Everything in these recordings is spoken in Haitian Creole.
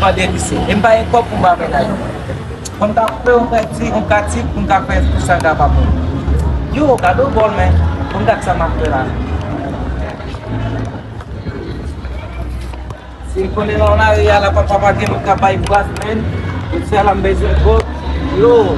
pas délice. Et pas un corps pour ma ménage. On t'a fait un quartier pour nous faire tout ça là-bas. Yo, cadeau bon, mais on t'a ça m'a fait là. Si on connaît dans la rue, la papa qui nous capaille pour la semaine, c'est à la maison. Yo.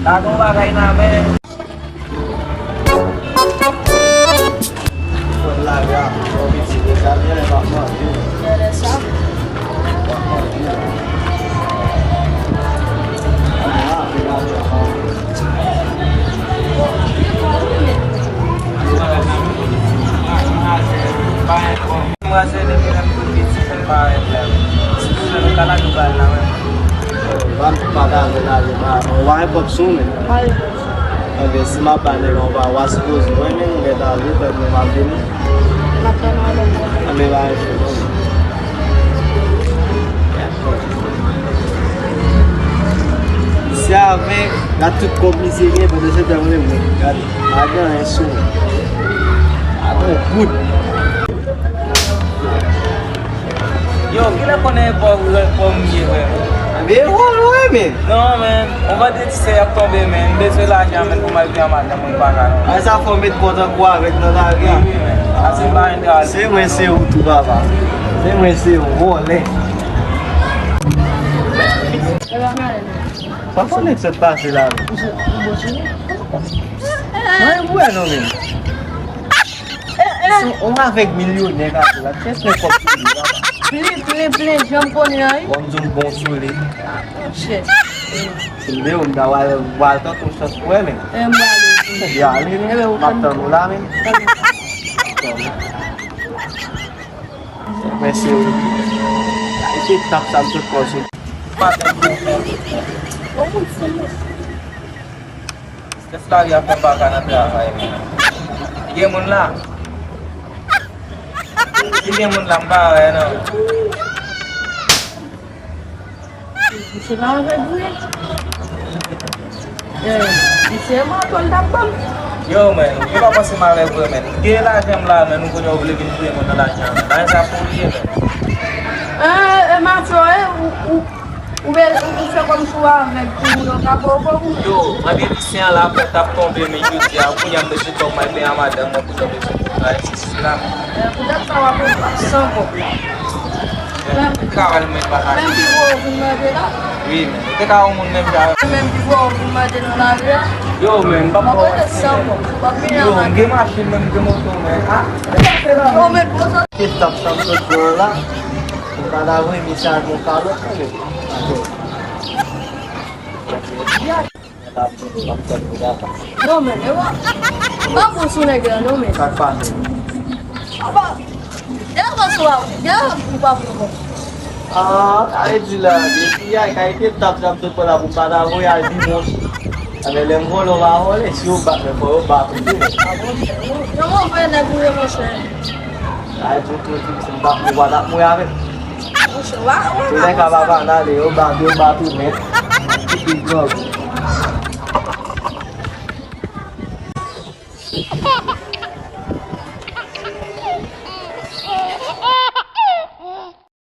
Bagong bagay namin. Wala ya. Sige, kami na ba mo? Teresa. Merasa dia kena pergi sampai dalam. Sebelum kalah juga nama. Vamos pagar lá, vai para o sul, né? Vai. A ver se uma panela não vai, as coisas não é nem que dá ali para me manter. A me vai. Se a ver, lá tu come isso aqui, para deixar de olhar muito, cara. Agora é sul. Agora é good. Yo, kita connaît pas mieux. Mais ouais, mais. Non, man. On va dire que c'est à tomber, man. Besoin l'argent, man, pour m'aller à madame, mon bagage. Mas a fome de conta com a avec nós aqui. Oui, man. Assez bien, gars. Sem conhecer o Tubava. Sem conhecer o rolê. Só falei que você tá assim lá. Não é bueno, mesmo. Um avec milhões, né, cara? Lá tem esse negócio. Plein, j'aime qu'on y aille. Vamos bom chulé. Shit. Entendeu? Ainda vai estar com essas coisas, né? Mbale. E ali, né? Matando lá, né? Conhecer o... Aí que tá precisando de coisa. Just lagi apa bagana berapa ini? Dia mun lah. Dia mun lamba ya no. C'est pas un vrai bruit. C'est moi, toi, le tapon. Yo man, dia apa sih malah gue man? Dia lah jam lah, man. Nunggu nyoba beli beli mun lah jam. Dah saya pun dia man. Marco, ou fait comme ça avec tout le capot. Yo, ada di sini lah tetap tombe menyuci. Aku yang besi tong mai be amada mau bisa besi. Islam. Peut-être ça va pas sans problème. Kawal mai bahar. Même si vous m'avez là, Oui, man. Kita kau mun nem dah. même si vous m'avez dans la rue, Yo man, on bapak. va être sans problème. Pas bien, Yo, man. game machine man, game motor man. Ah. On met pour ça. Kita precisando de coisa lá. Cada um iniciar com o carro, né? Non, mais je vois. Pas pour son nègre, non, mais. Tá quase. Ah bah, viens pas soir, viens pas pour Ah, aí de lá, e aí cai que tá precisando de coisa para cada um e aí de monte. Aí lembrou lo lá, olha se o bato, o bato. Non, on fait un nègre, mon cher. Aí tu se bato, guarda mulher. Mon cher, va, Tu nem acabava nada, eu bato mesmo. Que jogo.